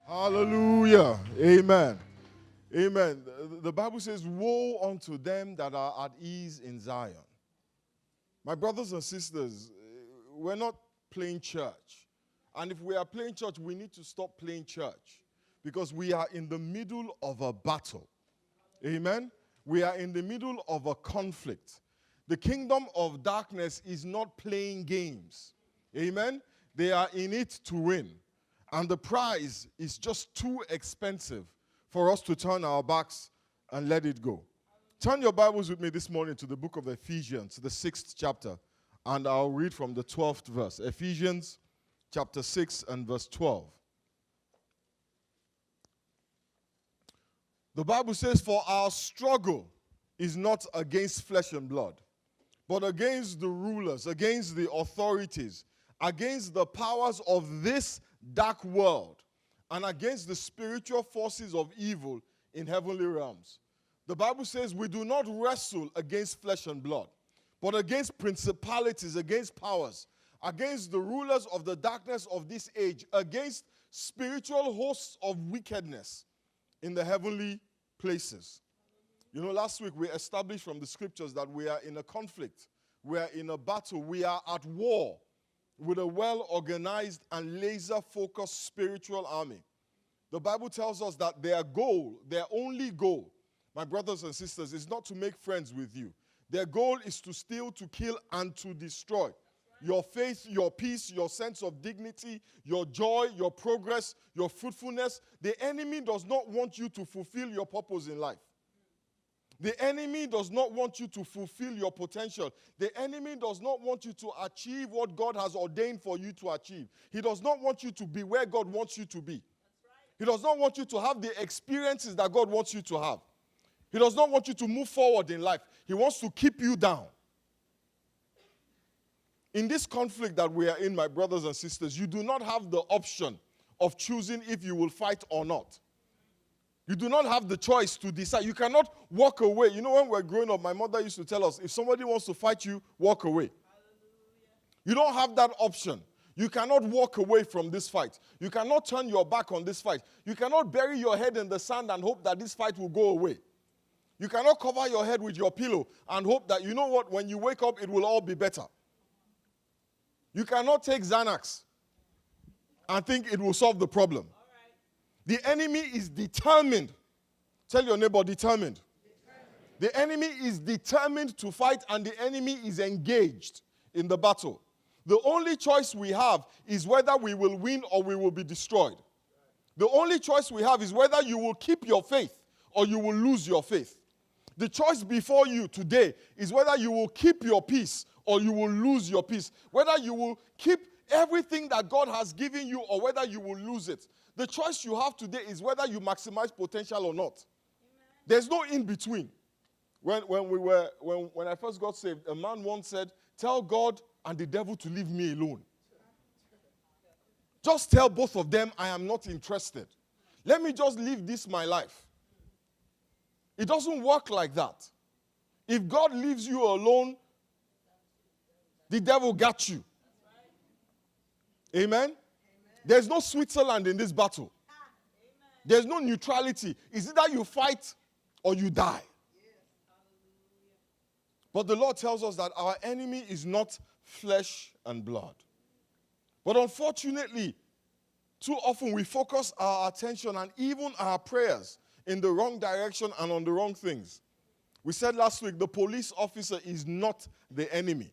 Hallelujah. Amen. Amen. The Bible says, woe unto them that are at ease in Zion. My brothers and sisters, we're not playing church. And if we are playing church, we need to stop playing church. Because we are in the middle of a battle. Amen. We are in the middle of a conflict. The kingdom of darkness is not playing games. Amen. They are in it to win. And the prize is just too expensive for us to turn our backs and let it go. Turn your Bibles with me this morning to the book of Ephesians, the 6th chapter. And I'll read from the 12th verse. Ephesians chapter 6 and verse 12. The Bible says, for our struggle is not against flesh and blood, but against the rulers, against the authorities, against the powers of this dark world, and against the spiritual forces of evil in heavenly realms. The Bible says we do not wrestle against flesh and blood, but against principalities, against powers, against the rulers of the darkness of this age, against spiritual hosts of wickedness in the heavenly places. You know, last week we established from the scriptures that we are in a conflict. We are in a battle. We are at war with a well-organized and laser-focused spiritual army. The Bible tells us that their goal, their only goal, my brothers and sisters, is not to make friends with you. Their goal is to steal, to kill, and to destroy. Your faith, your peace, your sense of dignity, your joy, your progress, your fruitfulness. The enemy does not want you to fulfill your purpose in life. The enemy does not want you to fulfill your potential. The enemy does not want you to achieve what God has ordained for you to achieve. He does not want you to be where God wants you to be. He does not want you to have the experiences that God wants you to have. He does not want you to move forward in life. He wants to keep you down. In this conflict that we are in, my brothers and sisters, you do not have the option of choosing if you will fight or not. You do not have the choice to decide. You cannot walk away. You know, when we're growing up, my mother used to tell us, if somebody wants to fight you, walk away. Hallelujah. You don't have that option. You cannot walk away from this fight. You cannot turn your back on this fight. You cannot bury your head in the sand and hope that this fight will go away. You cannot cover your head with your pillow and hope that, you know what, when you wake up, it will all be better. You cannot take Xanax and think it will solve the problem. The enemy is determined. Tell your neighbor, determined. The enemy is determined to fight, and the enemy is engaged in the battle. The only choice we have is whether we will win or we will be destroyed. The only choice we have is whether you will keep your faith or you will lose your faith. The choice before you today is whether you will keep your peace or you will lose your peace. Whether you will keep everything that God has given you or whether you will lose it. The choice you have today is whether you maximize potential or not. Amen. There's no in between. When I first got saved, a man once said, tell God and the devil to leave me alone. Just tell both of them I am not interested. Let me just live this my life. It doesn't work like that. If God leaves you alone, the devil got you. Amen? There's no Switzerland in this battle. There's no neutrality. It's either you fight or you die. But the Lord tells us that our enemy is not flesh and blood. But unfortunately, too often we focus our attention and even our prayers in the wrong direction and on the wrong things. We said last week the police officer is not the enemy.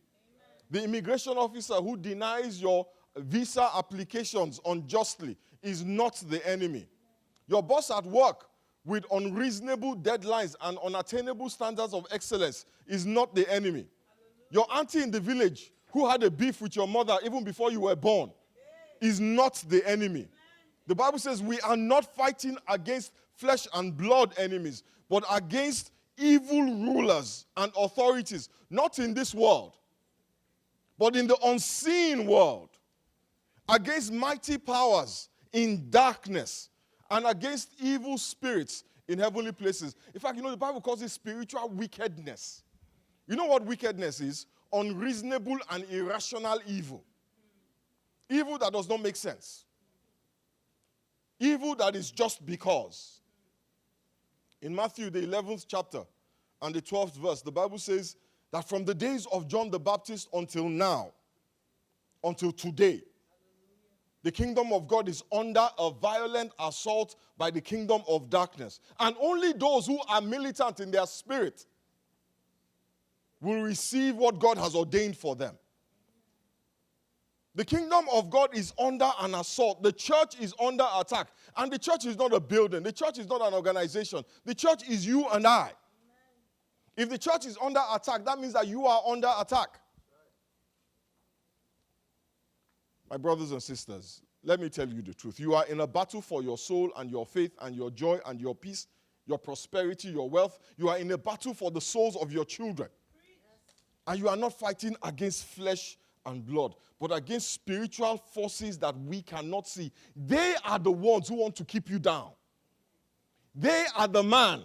The immigration officer who denies your visa applications unjustly is not the enemy. Your boss at work with unreasonable deadlines and unattainable standards of excellence is not the enemy. Your auntie in the village who had a beef with your mother even before you were born is not the enemy. The Bible says we are not fighting against flesh and blood enemies, but against evil rulers and authorities, not in this world, but in the unseen world. Against mighty powers in darkness, and against evil spirits in heavenly places. In fact, you know, the Bible calls it spiritual wickedness. You know what wickedness is? Unreasonable and irrational evil. Evil that does not make sense. Evil that is just because. In Matthew, the 11th chapter and the 12th verse, the Bible says that from the days of John the Baptist until now, until today, the kingdom of God is under a violent assault by the kingdom of darkness. And only those who are militant in their spirit will receive what God has ordained for them. The kingdom of God is under an assault. The church is under attack. And the church is not a building. The church is not an organization. The church is you and I. If the church is under attack, that means that you are under attack. My brothers and sisters, let me tell you the truth. You are in a battle for your soul and your faith and your joy and your peace, your prosperity, your wealth. You are in a battle for the souls of your children. And you are not fighting against flesh and blood, but against spiritual forces that we cannot see. They are the ones who want to keep you down. They are the man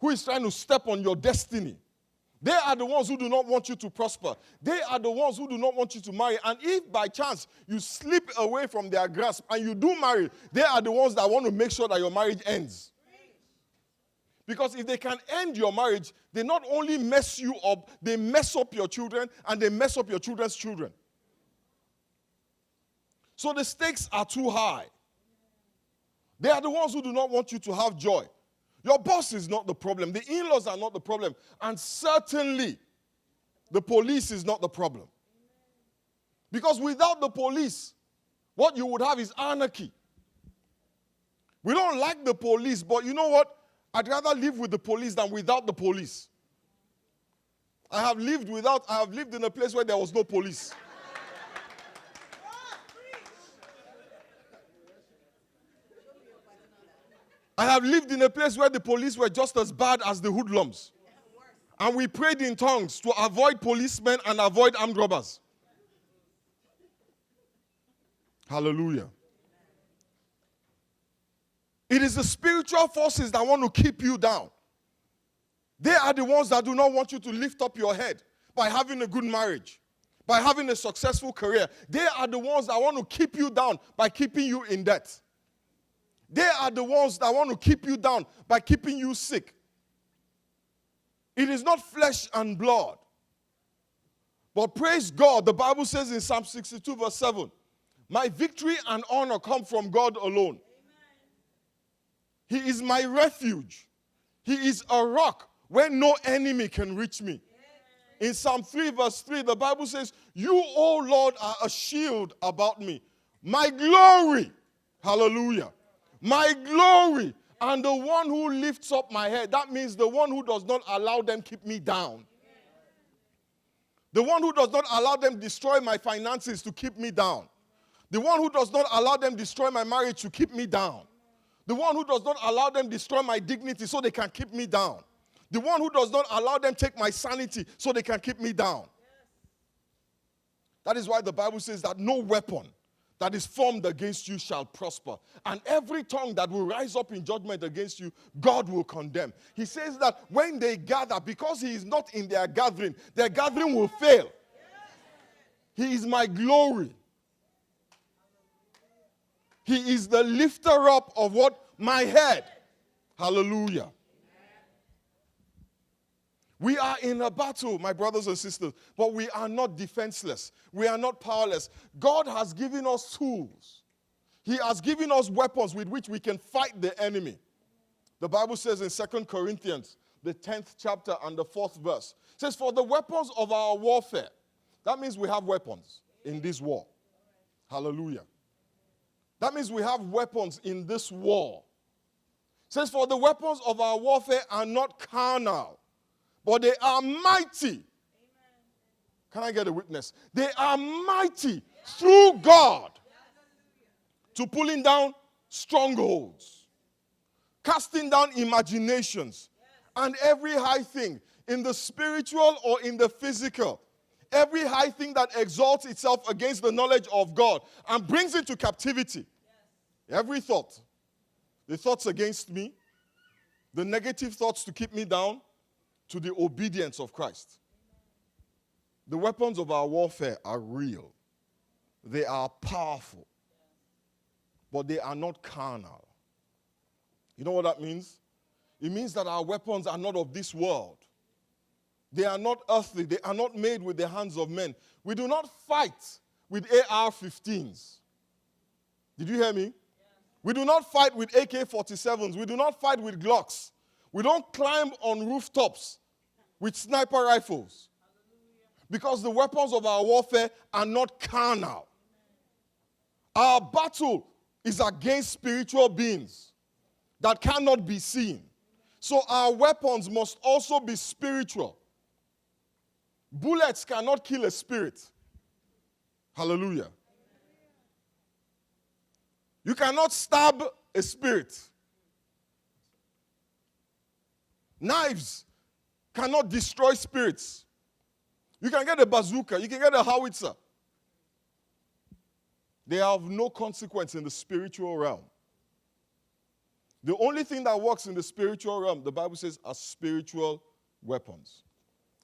who is trying to step on your destiny. They are the ones who do not want you to prosper. They are the ones who do not want you to marry. And if by chance you slip away from their grasp and you do marry, they are the ones that want to make sure that your marriage ends. Because if they can end your marriage, they not only mess you up, they mess up your children and they mess up your children's children. So the stakes are too high. They are the ones who do not want you to have joy. Your boss is not the problem. The in-laws are not the problem. And certainly, the police is not the problem. Because without the police, what you would have is anarchy. We don't like the police, but you know what? I'd rather live with the police than without the police. I have lived in a place where there was no police. I have lived in a place where the police were just as bad as the hoodlums. And we prayed in tongues to avoid policemen and avoid armed robbers. Hallelujah. It is the spiritual forces that want to keep you down. They are the ones that do not want you to lift up your head by having a good marriage, by having a successful career. They are the ones that want to keep you down by keeping you in debt. They are the ones that want to keep you down by keeping you sick. It is not flesh and blood. But praise God, the Bible says in Psalm 62 verse 7, my victory and honor come from God alone. He is my refuge. He is a rock where no enemy can reach me. In Psalm 3 verse 3, the Bible says, you, O Lord, are a shield about me. My glory. Hallelujah. My glory and the one who lifts up my head. That means the one who does not allow them keep me down. The one who does not allow them destroy my finances to keep me down. The one who does not allow them destroy my marriage to keep me down. The one who does not allow them destroy my dignity so they can keep me down. The one who does not allow them take my sanity so they can keep me down. That is why the Bible says that no weapon that is formed against you shall prosper. And every tongue that will rise up in judgment against you, God will condemn. He says that when they gather, because he is not in their gathering will fail. He is my glory. He is the lifter up of what? My head. Hallelujah. We are in a battle, my brothers and sisters, but we are not defenseless. We are not powerless. God has given us tools. He has given us weapons with which we can fight the enemy. The Bible says in 2 Corinthians, the 10th chapter and the 4th verse, it says, for the weapons of our warfare. That means we have weapons in this war. Hallelujah. That means we have weapons in this war. It says, for the weapons of our warfare are not carnal, but they are mighty. Amen. Can I get a witness? They are mighty through God to pulling down strongholds, casting down imaginations, and every high thing in the spiritual or in the physical, every high thing that exalts itself against the knowledge of God and brings into captivity every thought, the thoughts against me, the negative thoughts to keep me down, to the obedience of Christ. The weapons of our warfare are real. They are powerful. but they are not carnal. You know what that means? It means that our weapons are not of this world. They are not earthly. They are not made with the hands of men. We do not fight with AR-15s. Did you hear me? Yeah. We do not fight with AK-47s. We do not fight with Glocks. We don't climb on rooftops with sniper rifles. Because the weapons of our warfare are not carnal. Our battle is against spiritual beings that cannot be seen. So our weapons must also be spiritual. Bullets cannot kill a spirit. Hallelujah. You cannot stab a spirit. Knives cannot destroy spirits. You can get a bazooka, you can get a howitzer. They have no consequence in the spiritual realm. The only thing that works in the spiritual realm, the Bible says, are spiritual weapons.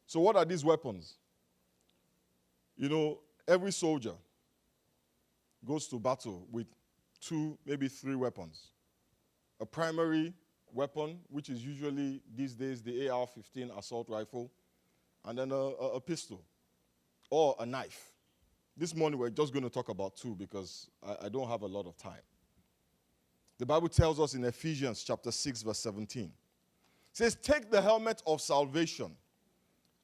So what are these weapons? You know, every soldier goes to battle with 2, maybe 3 weapons. A primary weapon, which is usually these days the AR-15 assault rifle, and then a pistol or a knife. This morning we're just going to talk about 2 because I don't have a lot of time. The Bible tells us in Ephesians chapter 6, verse 17. It says, take the helmet of salvation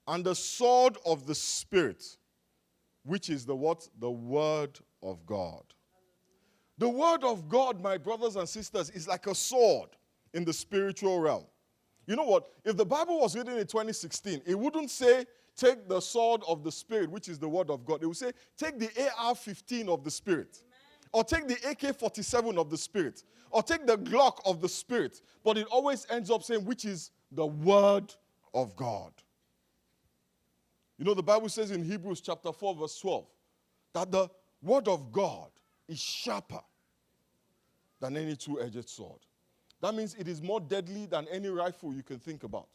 and the sword of the Spirit, which is the what? The Word of God. The Word of God, my brothers and sisters, is like a sword in the spiritual realm. You know what? If the Bible was written in 2016, it wouldn't say, take the sword of the Spirit, which is the Word of God. It would say, take the AR-15 of the Spirit. Amen. Or take the AK-47 of the Spirit. Or take the Glock of the Spirit. But it always ends up saying, which is the Word of God. You know, the Bible says in Hebrews chapter 4, verse 12, that the Word of God is sharper than any two-edged sword. That means it is more deadly than any rifle you can think about.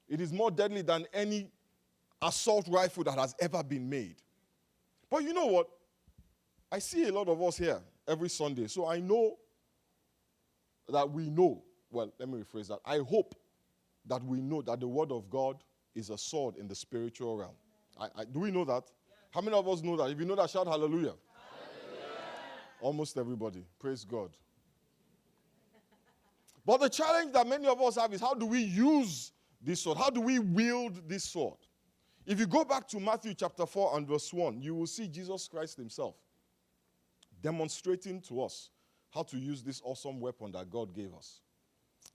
It is more deadly than any assault rifle that has ever been made. But you know what? I see a lot of us here every Sunday, so I know that we know. Well, let me rephrase that. I hope that we know that the Word of God is a sword in the spiritual realm. Do we know that? How many of us know that? If you know that, shout hallelujah. Hallelujah. Almost everybody. Praise God. But the challenge that many of us have is, how do we use this sword? How do we wield this sword? If you go back to Matthew chapter 4 and verse 1, you will see Jesus Christ himself demonstrating to us how to use this awesome weapon that God gave us.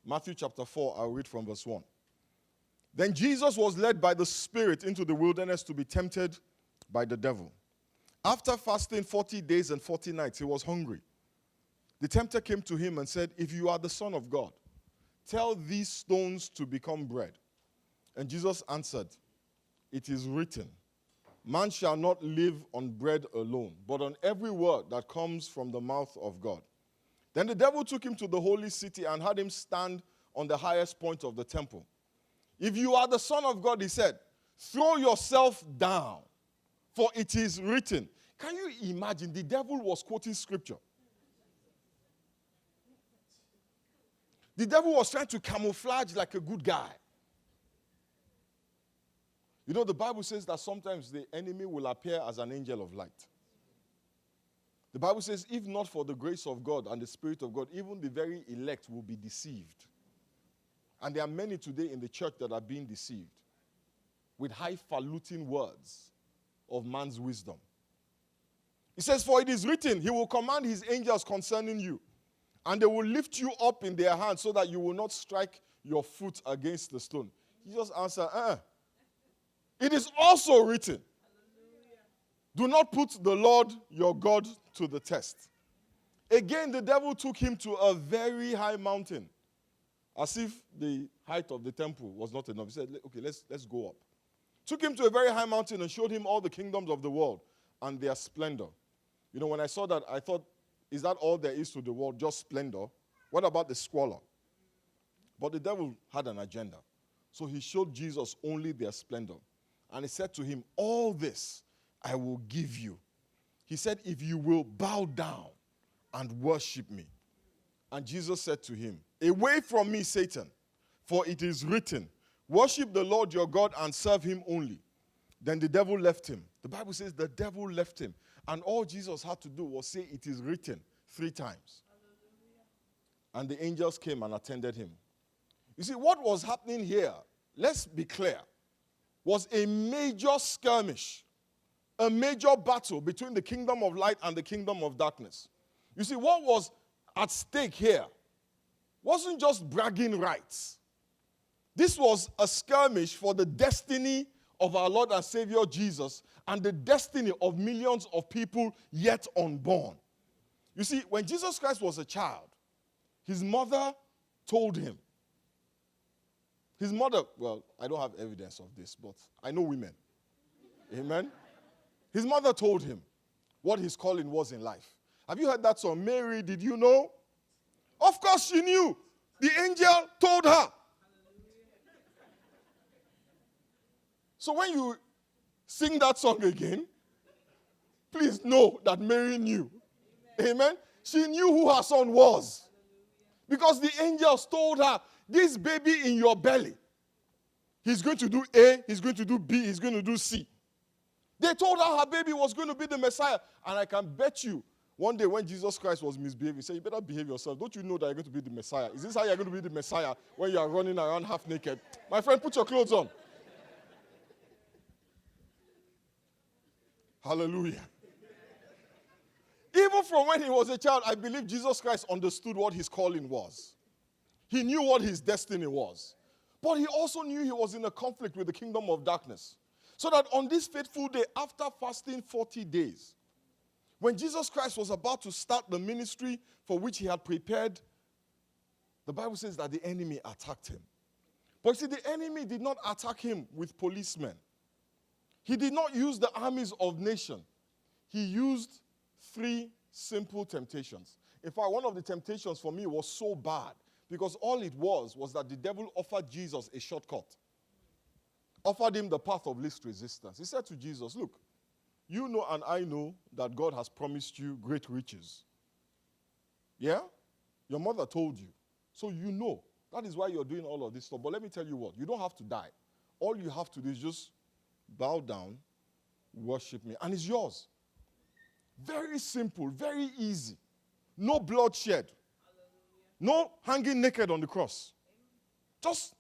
Matthew chapter 4, I'll read from verse 1. Then Jesus was led by the Spirit into the wilderness to be tempted by the devil. After fasting 40 days and 40 nights, he was hungry. The tempter came to him and said, if you are the Son of God, tell these stones to become bread. And Jesus answered, it is written, man shall not live on bread alone, but on every word that comes from the mouth of God. Then the devil took him to the holy city and had him stand on the highest point of the temple. If you are the Son of God, he said, throw yourself down, for it is written. Can you imagine? The devil was quoting scripture. The devil was trying to camouflage like a good guy. You know, the Bible says that sometimes the enemy will appear as an angel of light. The Bible says, if not for the grace of God and the Spirit of God, even the very elect will be deceived. And there are many today in the church that are being deceived with highfalutin words of man's wisdom. He says, for it is written, he will command his angels concerning you, and they will lift you up in their hands so that you will not strike your foot against the stone. Jesus answered, It is also written, do not put the Lord your God to the test. Again, the devil took him to a very high mountain, as if the height of the temple was not enough. He said, okay, let's go up. Took him to a very high mountain and showed him all the kingdoms of the world and their splendor. You know, when I saw that, I thought, is that all there is to the world, just splendor? What about the squalor? But the devil had an agenda. So he showed Jesus only their splendor. And he said to him, all this I will give you. He said, if you will bow down and worship me. And Jesus said to him, away from me, Satan, for it is written, worship the Lord your God and serve him only. Then the devil left him. The Bible says the devil left him. And all Jesus had to do was say, it is written 3 times. And the angels came and attended him. You see, what was happening here, let's be clear, was a major skirmish, a major battle between the kingdom of light and the kingdom of darkness. You see, what was at stake here wasn't just bragging rights. This was a skirmish for the destiny of our Lord and Savior Jesus and the destiny of millions of people yet unborn. You see, when Jesus Christ was a child, his mother told him. His mother, well, I don't have evidence of this, but I know women. Amen? His mother told him what his calling was in life. Have you heard that song, Mary, did you know? Of course she knew. The angel told her. So when you sing that song again, please know that Mary knew. Amen? She knew who her son was. Because the angels told her, this baby in your belly, he's going to do A, he's going to do B, he's going to do C. They told her her baby was going to be the Messiah. And I can bet you, one day when Jesus Christ was misbehaving, he said, you better behave yourself. Don't you know that you're going to be the Messiah? Is this how you're going to be the Messiah when you are running around half naked? My friend, put your clothes on. Hallelujah. Even from when he was a child, I believe Jesus Christ understood what his calling was. He knew what his destiny was. But he also knew he was in a conflict with the kingdom of darkness. So that on this fateful day, after fasting 40 days, when Jesus Christ was about to start the ministry for which he had prepared, the Bible says that the enemy attacked him. But you see, the enemy did not attack him with policemen. He did not use the armies of nations. He used 3 simple temptations. In fact, one of the temptations for me was so bad because all it was that the devil offered Jesus a shortcut. Offered him the path of least resistance. He said to Jesus, look, you know and I know that God has promised you great riches. Yeah? Your mother told you. So you know. That is why you're doing all of this stuff. But let me tell you what. You don't have to die. All you have to do is just bow down, worship me, and it's yours. Very simple, very easy. No bloodshed. No hanging naked on the cross. Just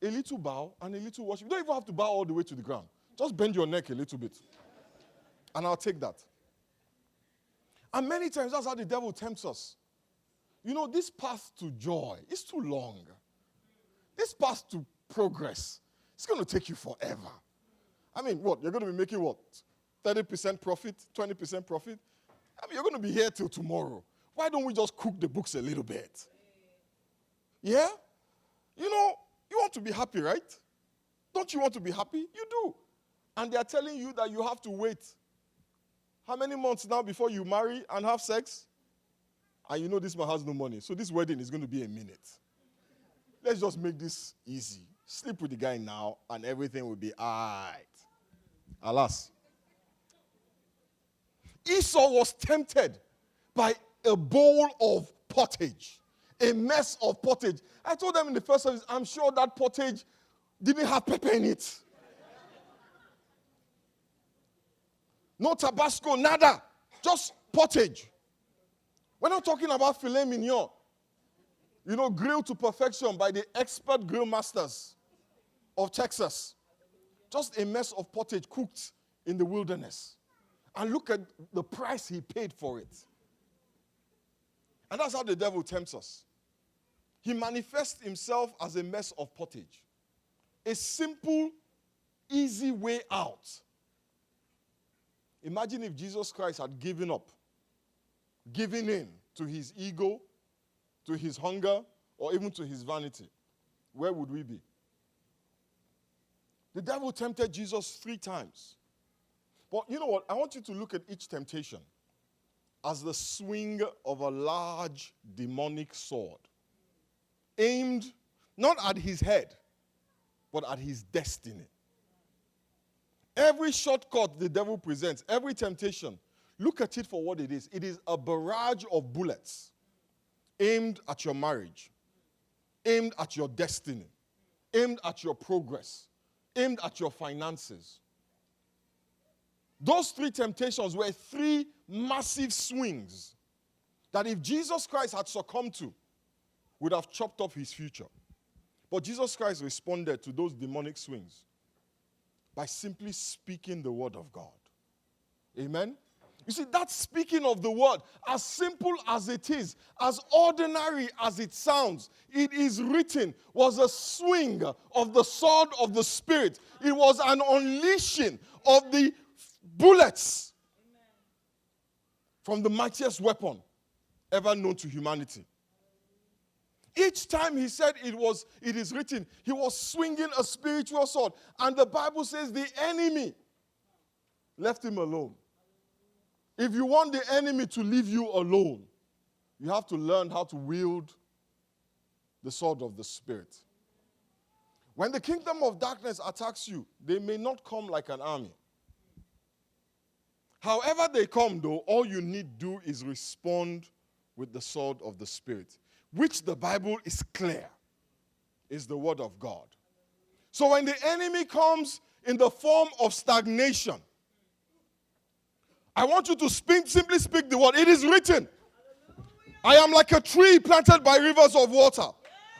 a little bow and a little worship. You don't even have to bow all the way to the ground. Just bend your neck a little bit. And I'll take that. And many times that's how the devil tempts us. You know, this path to joy is too long. This path to progress, it's going to take you forever. I mean, what? You're going to be making what? 30% profit, 20% profit? I mean, you're going to be here till tomorrow. Why don't we just cook the books a little bit? Yeah? You know, you want to be happy, right? Don't you want to be happy? You do. And they are telling you that you have to wait. How many months now before you marry and have sex? And you know this man has no money. So this wedding is going to be a minute. Let's just make this easy. Sleep with the guy now and everything will be all right. Alas. Esau was tempted by a bowl of pottage, a mess of pottage. I told them in the first service, I'm sure that pottage didn't have pepper in it. No Tabasco, nada. Just pottage. We're not talking about filet mignon. You know, grilled to perfection by the expert grill masters of Texas. Just a mess of pottage cooked in the wilderness. And look at the price he paid for it. And that's how the devil tempts us. He manifests himself as a mess of pottage. A simple, easy way out. Imagine if Jesus Christ had given up, given in to his ego, to his hunger, or even to his vanity. Where would we be? The devil tempted Jesus 3 times. But you know what? I want you to look at each temptation as the swing of a large demonic sword, aimed not at his head, but at his destiny. Every shortcut the devil presents, every temptation, Look at it for what it is. It is a barrage of bullets aimed at your marriage, aimed at your destiny, aimed at your progress, aimed at your finances. Those three temptations were three massive swings that if Jesus Christ had succumbed to, would have chopped up his future. But Jesus Christ responded to those demonic swings by simply speaking the word of God. Amen? You see, that speaking of the word, as simple as it is, as ordinary as it sounds, it is written, was a swing of the sword of the Spirit. It was an unleashing of the bullets from the mightiest weapon ever known to humanity. Each time he said it is written, he was swinging a spiritual sword. And the Bible says the enemy left him alone. If you want the enemy to leave you alone, you have to learn how to wield the sword of the Spirit. When the kingdom of darkness attacks you, they may not come like an army. However they come, though, all you need do is respond with the sword of the Spirit, which the Bible is clear is the word of God. So when the enemy comes in the form of stagnation, I want you to simply speak the word. It is written, I am like a tree planted by rivers of water,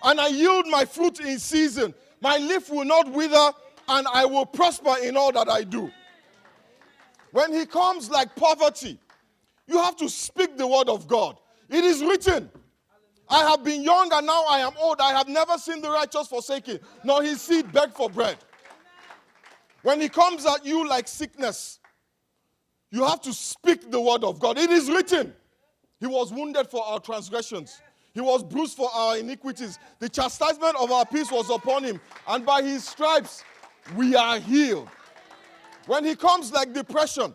and I yield my fruit in season. My leaf will not wither, and I will prosper in all that I do. When he comes like poverty, you have to speak the word of God. It is written, I have been young and now I am old. I have never seen the righteous forsaken, nor his seed beg for bread. When he comes at you like sickness, you have to speak the word of God. It is written, he was wounded for our transgressions. He was bruised for our iniquities. The chastisement of our peace was upon him, and by his stripes we are healed. When he comes like depression,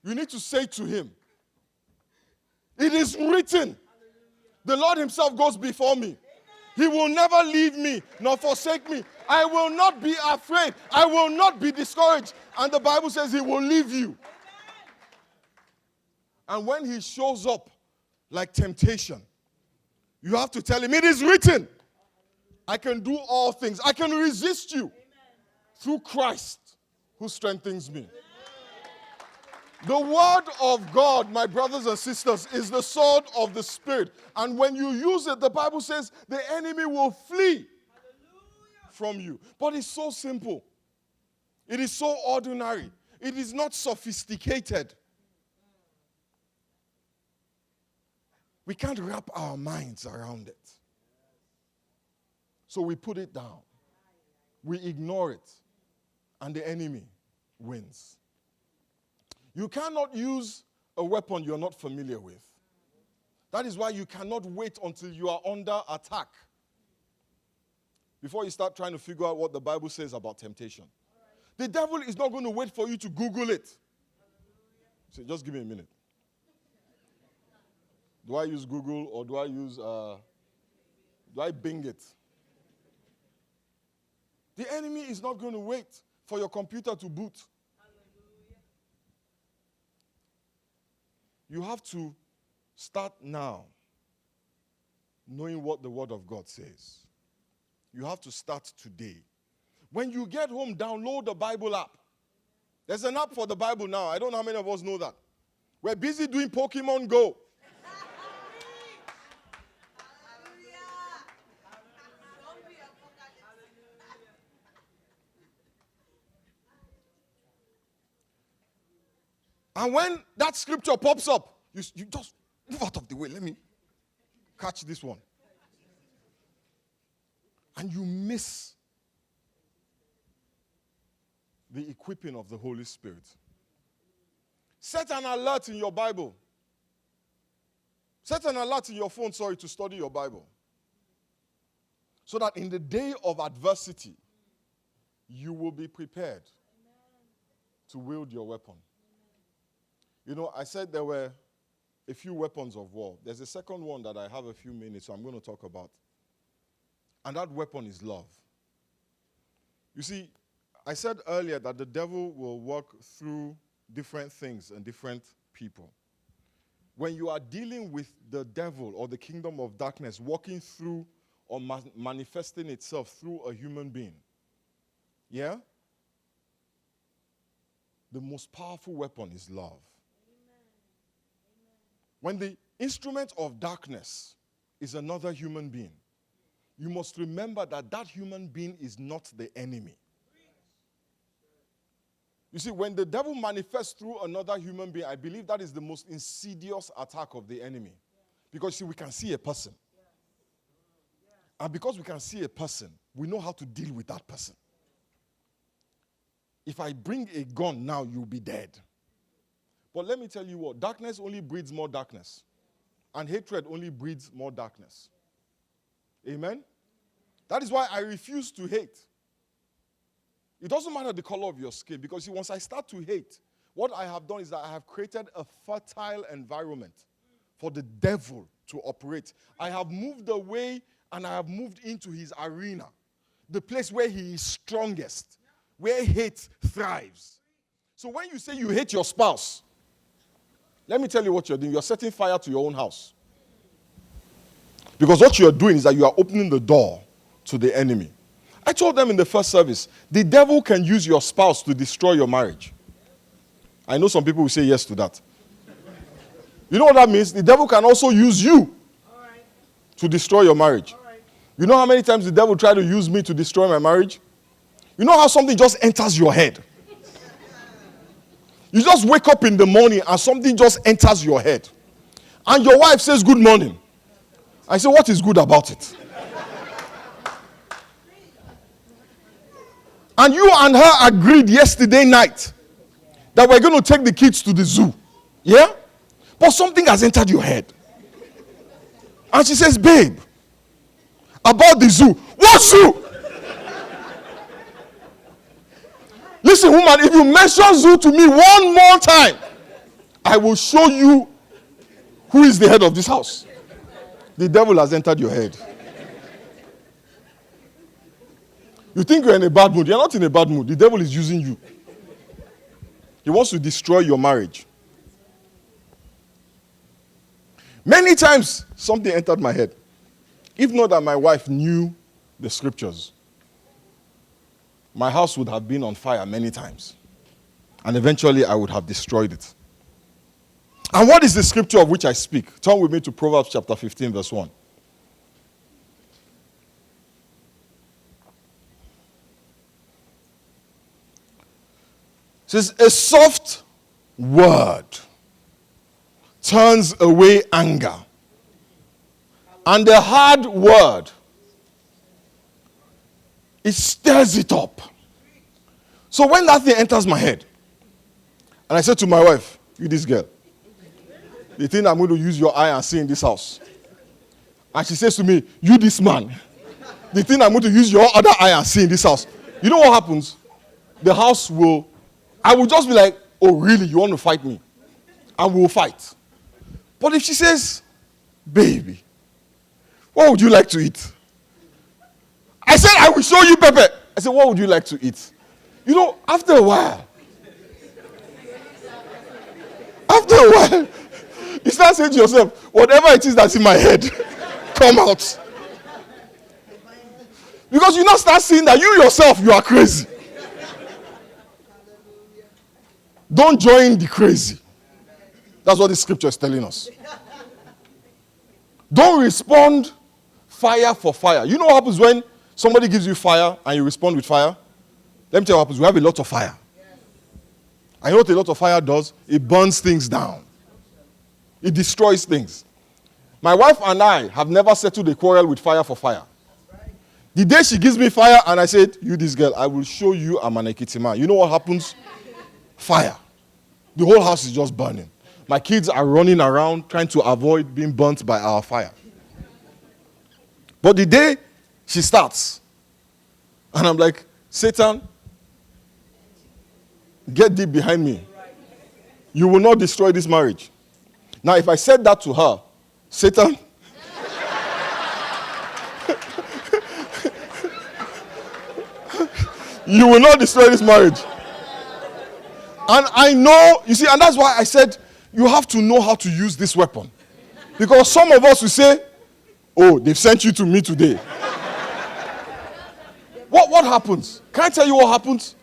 you need to say to him, it is written, the Lord himself goes before me. He will never leave me nor forsake me. I will not be afraid. I will not be discouraged. And the Bible says he will leave you. And when he shows up like temptation, you have to tell him, it is written, I can do all things. I can resist you through Christ who strengthens me. The word of God, my brothers and sisters, is the sword of the Spirit. And when you use it, the Bible says the enemy will flee from you. But it's so simple. It is so ordinary. It is not sophisticated. We can't wrap our minds around it. So we put it down. We ignore it. And the enemy wins. You cannot use a weapon you're not familiar with. That is why you cannot wait until you are under attack before you start trying to figure out what the Bible says about temptation. The devil is not going to wait for you to Google it. So just give me a minute. Do I use Google or do I Bing it? The enemy is not going to wait for your computer to boot. You have to start now knowing what the Word of God says. You have to start today. When you get home, download the Bible app. There's an app for the Bible now. I don't know how many of us know that. We're busy doing Pokemon Go. And when that scripture pops up, you just move out of the way. Let me catch this one. And you miss the equipping of the Holy Spirit. Set an alert in your Bible. Set an alert in your phone, to study your Bible. So that in the day of adversity, you will be prepared to wield your weapon. You know, I said there were a few weapons of war. There's a second one that I have a few minutes, so I'm going to talk about. And that weapon is love. You see, I said earlier that the devil will work through different things and different people. When you are dealing with the devil or the kingdom of darkness walking through or manifesting itself through a human being, yeah? The most powerful weapon is love. When the instrument of darkness is another human being, you must remember that that human being is not the enemy. You see, when the devil manifests through another human being, I believe that is the most insidious attack of the enemy. Because, see, we can see a person. And because we can see a person, we know how to deal with that person. If I bring a gun now, you'll be dead. But let me tell you what, darkness only breeds more darkness. And hatred only breeds more darkness. Amen? That is why I refuse to hate. It doesn't matter the color of your skin, because see, once I start to hate, what I have done is that I have created a fertile environment for the devil to operate. I have moved away and I have moved into his arena, the place where he is strongest, where hate thrives. So when you say you hate your spouse, let me tell you what you're doing. You're setting fire to your own house. Because what you're doing is that you are opening the door to the enemy. I told them in the first service, the devil can use your spouse to destroy your marriage. I know some people will say yes to that. You know what that means? The devil can also use you to destroy your marriage. You know how many times the devil tried to use me to destroy my marriage? You know how something just enters your head? You just wake up in the morning and something just enters your head. And your wife says, good morning. I say, what is good about it? And you and her agreed yesterday night that we're going to take the kids to the zoo. Yeah? But something has entered your head. And she says, babe, about the zoo. What zoo? Listen, woman, if you mention zoo to me one more time, I will show you who is the head of this house. The devil has entered your head. You think you're in a bad mood. You're not in a bad mood. The devil is using you. He wants to destroy your marriage. Many times, something entered my head. If not that my wife knew the scriptures, my house would have been on fire many times. And eventually, I would have destroyed it. And what is the scripture of which I speak? Turn with me to Proverbs chapter 15, verse 1. It says, a soft word turns away anger, and a hard word, it stirs it up. So when that thing enters my head, and I said to my wife, you this girl, the thing I'm going to use your eye and see in this house. And she says to me, you this man, the thing I'm going to use your other eye and see in this house. You know what happens? The house will, I will just be like, oh really, you want to fight me? And we'll fight. But if she says, baby, what would you like to eat? I said, I will show you pepper. I said, what would you like to eat? You know, after a while, you start saying to yourself, whatever it is that's in my head, come out. Because you now start seeing that you yourself, you are crazy. Don't join the crazy. That's what the scripture is telling us. Don't respond fire for fire. You know what happens when somebody gives you fire and you respond with fire? Let me tell you what happens. We have a lot of fire. I know what a lot of fire does. It burns things down. It destroys things. My wife and I have never settled a quarrel with fire for fire. The day she gives me fire and I said, you this girl, I will show you I'm an Ekiti man. You know what happens? Fire. The whole house is just burning. My kids are running around trying to avoid being burnt by our fire. But the day she starts, and I'm like, Satan, get deep behind me. You will not destroy this marriage. Now, if I said that to her, Satan, you will not destroy this marriage. And I know, you see, and that's why I said, you have to know how to use this weapon. Because some of us will say, oh, they've sent you to me today. What happens? Can I tell you what happens?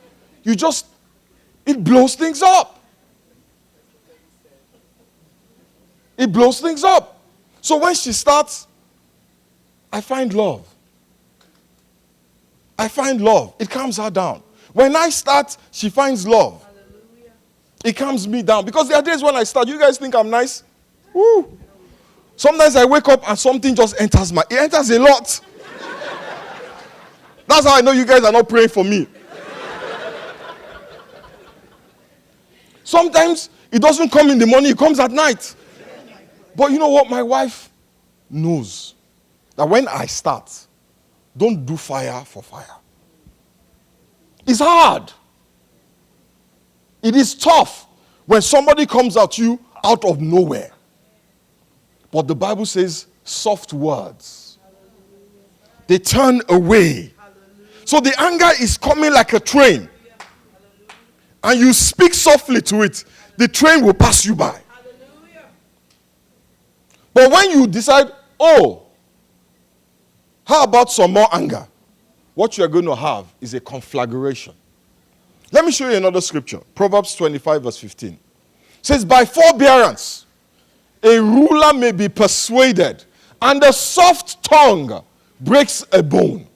It blows things up. It blows things up. So when she starts, I find love. I find love. It calms her down. When I start, she finds love. Hallelujah. It calms me down. Because there are days when I start, you guys think I'm nice? Woo. Sometimes I wake up and something just enters it enters a lot. That's how I know you guys are not praying for me. Sometimes it doesn't come in the morning, it comes at night. But you know what? My wife knows that when I start, don't do fire for fire. It's hard. It is tough when somebody comes at you out of nowhere. But the Bible says soft words, they turn away. So the anger is coming like a train. And you speak softly to it, the train will pass you by. But when you decide, oh, how about some more anger? What you are going to have is a conflagration. Let me show you another scripture. Proverbs 25 verse 15. It says, by forbearance, a ruler may be persuaded, and a soft tongue breaks a bone.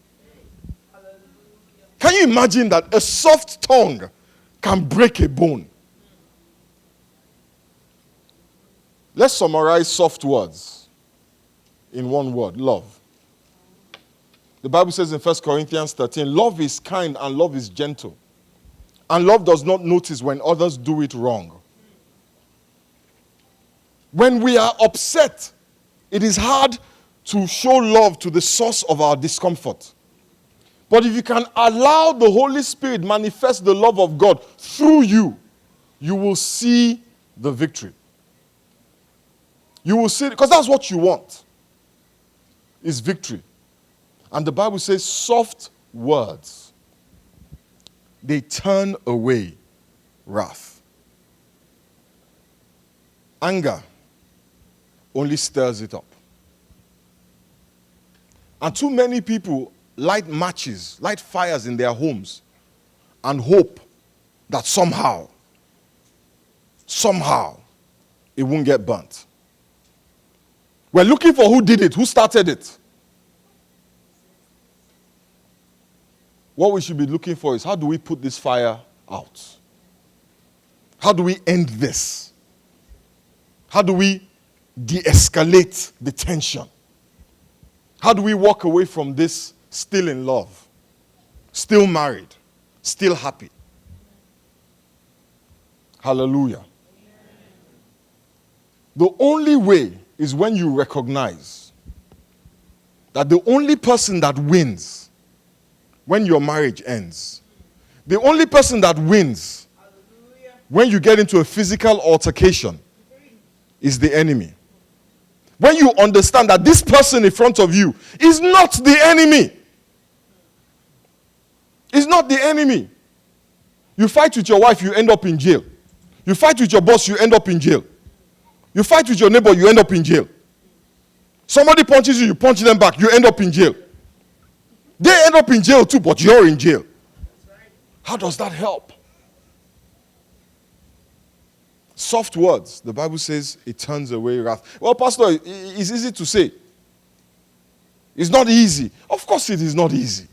Can you imagine that a soft tongue can break a bone? Let's summarize soft words in one word: love. The Bible says in 1 Corinthians 13, love is kind and love is gentle. And love does not notice when others do it wrong. When we are upset, it is hard to show love to the source of our discomfort. But if you can allow the Holy Spirit manifest the love of God through you, you will see the victory. You will see, because that's what you want, is victory. And the Bible says soft words, they turn away wrath. Anger only stirs it up. And too many people light matches, light fires in their homes and hope that somehow it won't get burnt. We're looking for who did it, who started it. What we should be looking for is, how do we put this fire out? How do we end this? How do we de-escalate the tension? How do we walk away from this still in love, still married, still happy? Hallelujah. The only way is when you recognize that the only person that wins when your marriage ends, the only person that wins when you get into a physical altercation is the enemy. When you understand that this person in front of you is not the enemy. Is not the enemy. You fight with your wife, you end up in jail. You fight with your boss, you end up in jail. You fight with your neighbor, you end up in jail. Somebody punches you, you punch them back, you end up in jail. They end up in jail too, but you're in jail. How does that help? Soft words, the Bible says it turns away wrath. Well, Pastor, it's easy to say. It's not easy. Of course it is not easy.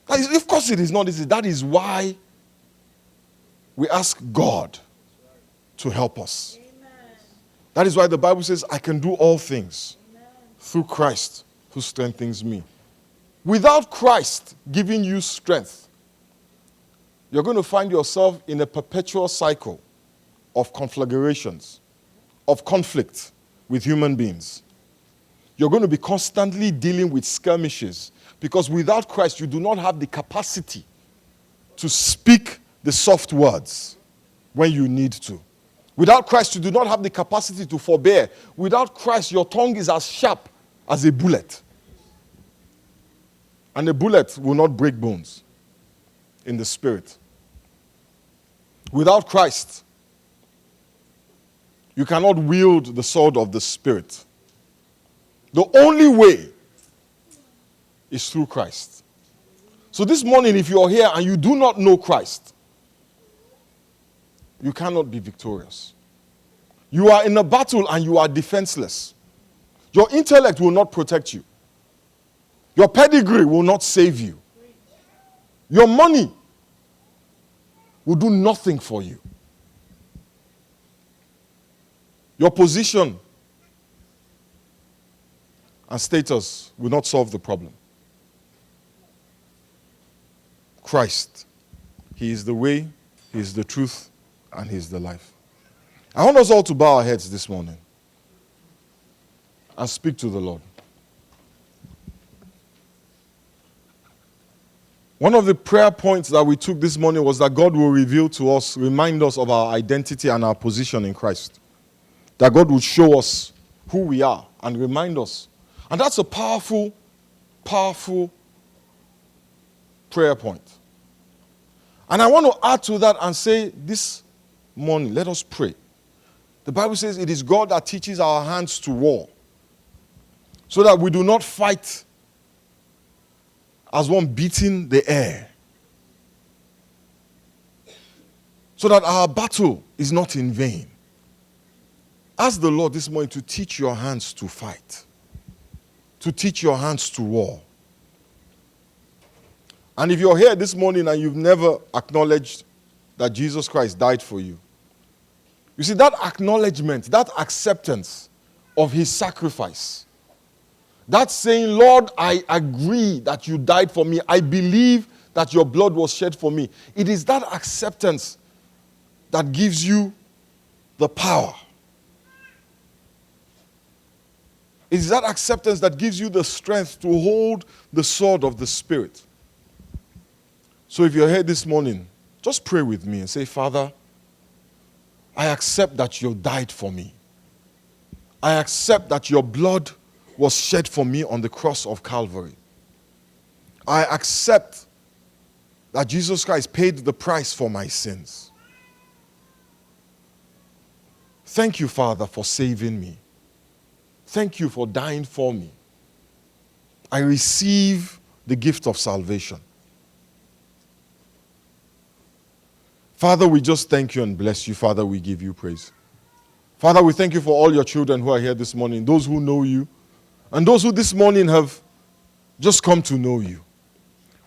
Of course it is not easy. That is why we ask God to help us. Amen. That is why the Bible says, I can do all things through Christ who strengthens me. Without Christ giving you strength, you're going to find yourself in a perpetual cycle of conflagrations, of conflict with human beings. You're going to be constantly dealing with skirmishes, because without Christ, you do not have the capacity to speak the soft words when you need to. Without Christ, you do not have the capacity to forbear. Without Christ, your tongue is as sharp as a bullet. And a bullet will not break bones in the spirit. Without Christ, You cannot wield the sword of the Spirit. The only way is through Christ. So this morning, if you are here and you do not know Christ, you cannot be victorious. You are in a battle and you are defenseless. Your intellect will not protect you. Your pedigree will not save you. Your money will do nothing for you. Your position and status will not solve the problem. Christ, He is the way, He is the truth, and He is the life. I want us all to bow our heads this morning and speak to the Lord. One of the prayer points that we took this morning was that God will reveal to us, remind us of our identity and our position in Christ. That God will show us who we are and remind us. And that's a powerful, powerful prayer point. And I want to add to that and say this morning, let us pray. The Bible says it is God that teaches our hands to war, so that we do not fight as one beating the air, so that our battle is not in vain. Ask the Lord this morning to teach your hands to fight, to teach your hands to war. And if you're here this morning and you've never acknowledged that Jesus Christ died for you, you see, that acknowledgement, that acceptance of His sacrifice, that saying, Lord, I agree that you died for me. I believe that your blood was shed for me. It is that acceptance that gives you the power. It is that acceptance that gives you the strength to hold the sword of the Spirit. So if you're here this morning, just pray with me and say, Father, I accept that you died for me. I accept that your blood was shed for me on the cross of Calvary. I accept that Jesus Christ paid the price for my sins. Thank you, Father, for saving me. Thank you for dying for me. I receive the gift of salvation. Father, we just thank you and bless you. Father, we give you praise. Father, we thank you for all your children who are here this morning, those who know you, and those who this morning have just come to know you.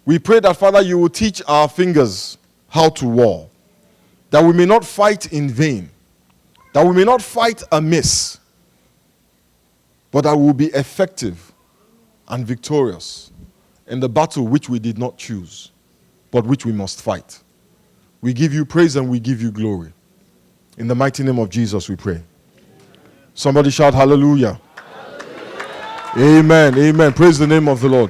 We pray that, Father, you will teach our fingers how to war, that we may not fight in vain, that we may not fight amiss, but that we will be effective and victorious in the battle which we did not choose, but which we must fight. We give you praise and we give you glory. In the mighty name of Jesus we pray. Somebody shout hallelujah. Hallelujah. Amen. Amen. Praise the name of the Lord.